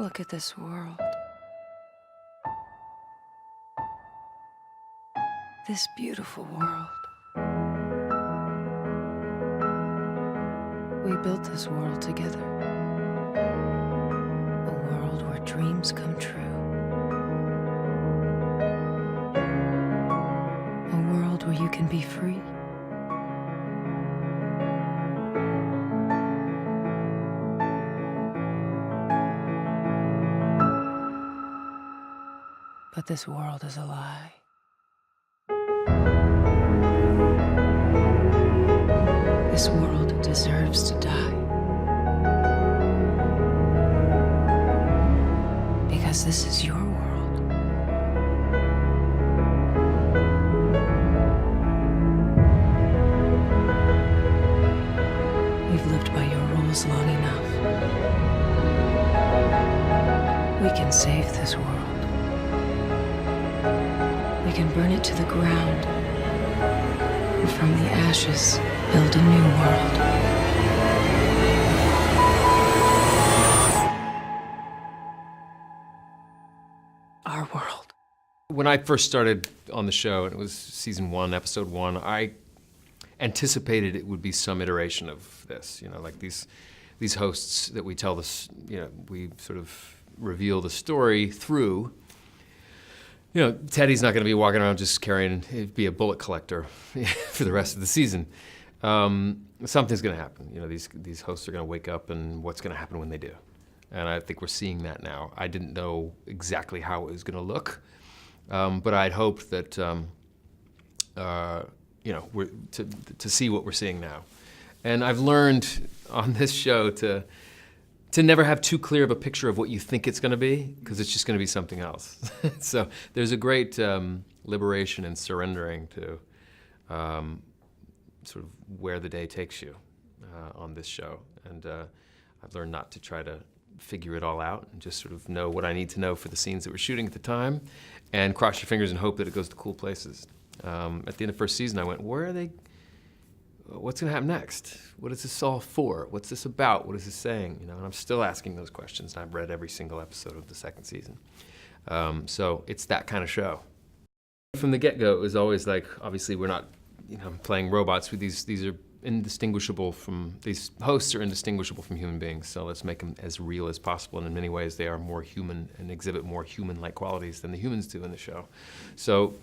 Look at this world. This beautiful world. We built this world together. A world where dreams come true. A world where you can be free. But this world is a lie. This world deserves to die. Because this is your world. We've lived by your rules long enough. We can save this world. We can burn it to the ground, and from the ashes, build a new world. Our world. When I first started on the show, and it was season 1, episode 1, I anticipated it would be some iteration of this. You know, like these hosts that we tell this, you know, we sort of reveal the story through. You know, Teddy's not going to be walking around just carrying, he'd be a bullet collector for the rest of the season. Something's going to happen. You know, these hosts are going to wake up, and what's going to happen when they do? And I think we're seeing that now. I didn't know exactly how it was going to look, but I'd hoped that, you know, to see what we're seeing now. And I've learned on this show to never have too clear of a picture of what you think it's going to be, because it's just going to be something else. So there's a great liberation in surrendering to sort of where the day takes you on this show. And I've learned not to try to figure it all out and just sort of know what I need to know for the scenes that we're shooting at the time, and cross your fingers and hope that it goes to cool places. At the end of the first season, I went, where are they? What's going to happen next? What is this all for? What's this about? What is this saying? You know, and I'm still asking those questions. And I've read every single episode of the second season. So it's that kind of show. From the get-go, it was always like, obviously we're not, you know, playing robots. These are indistinguishable from, these hosts are indistinguishable from human beings. So let's make them as real as possible. And in many ways, they are more human and exhibit more human-like qualities than the humans do in the show. So,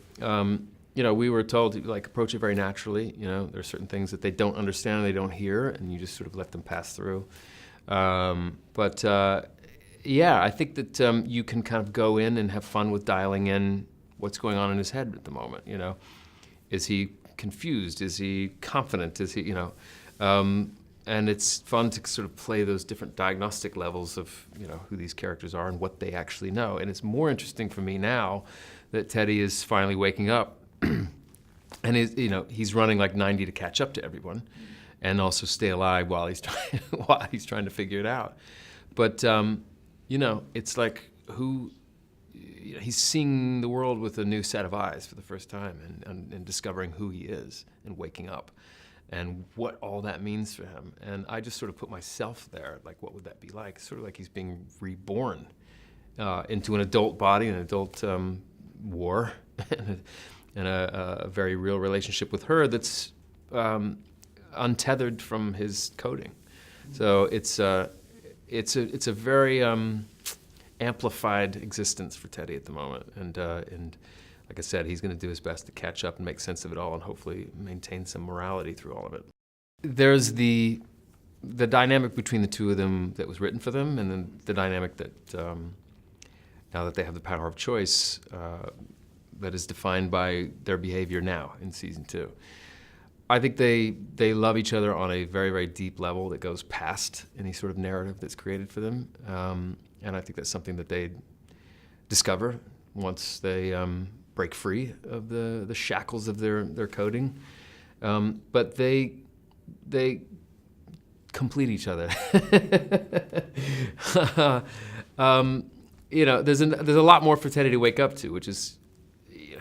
you know, we were told to like approach it very naturally. You know, there are certain things that they don't understand, they don't hear, and you just sort of let them pass through. Yeah, I think that you can kind of go in and have fun with dialing in what's going on in his head at the moment. You know, is he confused? Is he confident? Is he, you know? And it's fun to sort of play those different diagnostic levels of, you know, who these characters are and what they actually know. And it's more interesting for me now that Teddy is finally waking up. And you know, he's running like 90 to catch up to everyone, and also stay alive while he's trying to figure it out. But you know, it's like he's seeing the world with a new set of eyes for the first time, and discovering who he is, and waking up, and what all that means for him. And I just sort of put myself there, like, what would that be like? Sort of like he's being reborn into an adult body, an adult war. And a very real relationship with her that's untethered from his coding. So it's a very amplified existence for Teddy at the moment. And like I said, he's going to do his best to catch up and make sense of it all, and hopefully maintain some morality through all of it. There's the dynamic between the two of them that was written for them, and then the dynamic that now that they have the power of choice, that is defined by their behavior now in season 2. I think they love each other on a very, very deep level that goes past any sort of narrative that's created for them. And I think that's something that they discover once they break free of the shackles of their coding. But they complete each other. You know, there's a lot more for Teddy to wake up to, which is,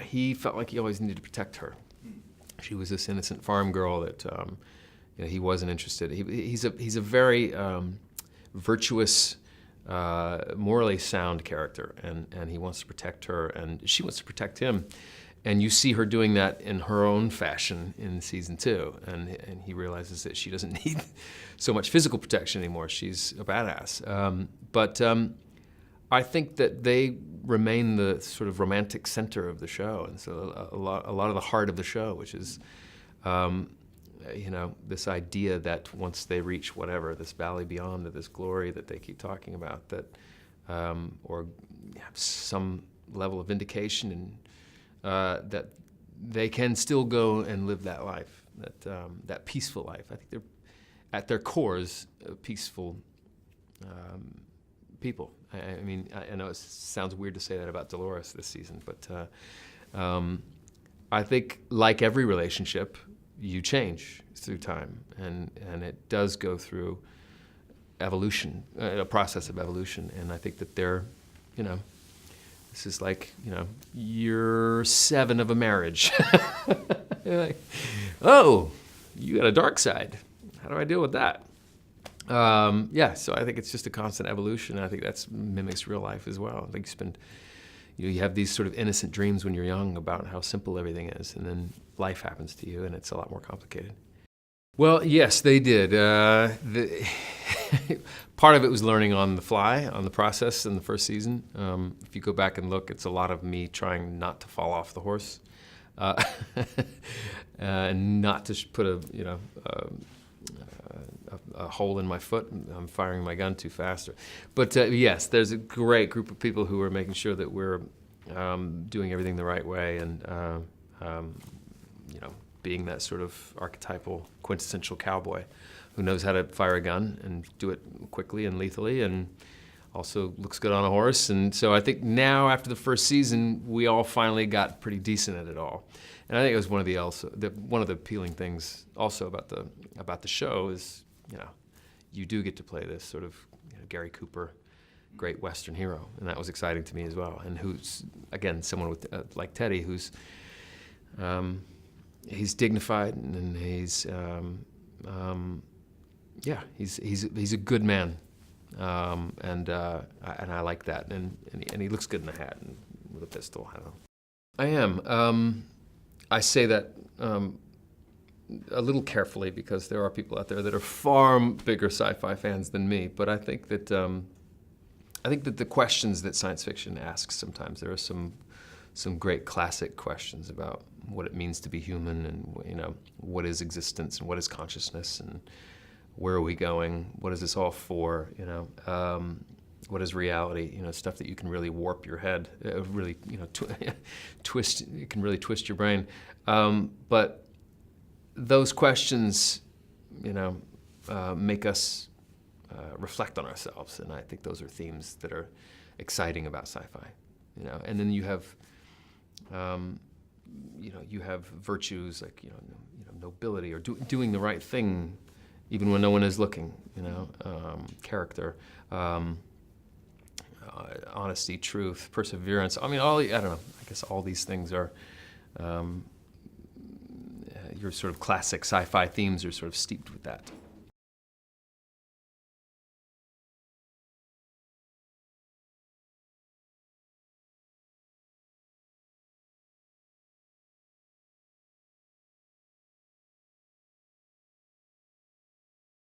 he felt like he always needed to protect her. She was this innocent farm girl that you know, he wasn't interested. He's a very virtuous, morally sound character, and he wants to protect her, and she wants to protect him. And you see her doing that in her own fashion in season 2, and he realizes that she doesn't need so much physical protection anymore. She's a badass. But I think that they remain the sort of romantic center of the show, and so a lot of the heart of the show, which is, this idea that once they reach whatever, this valley beyond, this glory that they keep talking about, that or some level of vindication and that they can still go and live that life, that peaceful life. I think they're, at their cores, peaceful people. I know it sounds weird to say that about Dolores this season, but I think, like every relationship, you change through time, and it does go through evolution, a process of evolution, and I think that they're, this is like, year 7 of a marriage. You're like, oh, you got a dark side. How do I deal with that? So I think it's just a constant evolution. And I think that mimics real life as well. I think you have these sort of innocent dreams when you're young about how simple everything is, and then life happens to you, and it's a lot more complicated. Well, yes, they did. Part of it was learning on the fly, on the process in the first season. If you go back and look, it's a lot of me trying not to fall off the horse, and not to put a hole in my foot. I'm firing my gun too fast. But yes, there's a great group of people who are making sure that we're doing everything the right way, and being that sort of archetypal, quintessential cowboy who knows how to fire a gun and do it quickly and lethally, and also looks good on a horse. And so I think now, after the first season, we all finally got pretty decent at it all. And I think it was one of the appealing things also about the show is, you do get to play this sort of Gary Cooper, great Western hero, and that was exciting to me as well. And who's, again, someone with like Teddy, who's he's dignified, and he's he's a good man, and I like that, and he looks good in a hat and with a pistol. I don't know. I am. I say that a little carefully, because there are people out there that are far bigger sci-fi fans than me. But I think that the questions that science fiction asks sometimes, there are some great classic questions about what it means to be human, and what is existence, and what is consciousness, and where are we going? What is this all for? What is reality? Stuff that you can really warp your head, really, twist. It can really twist your brain. But those questions, make us reflect on ourselves, and I think those are themes that are exciting about sci-fi. And then you have, you have virtues like nobility, or doing the right thing, even when no one is looking. Character. Honesty, truth, perseverance. I don't know. I guess all these things are your sort of classic sci-fi themes are sort of steeped with that.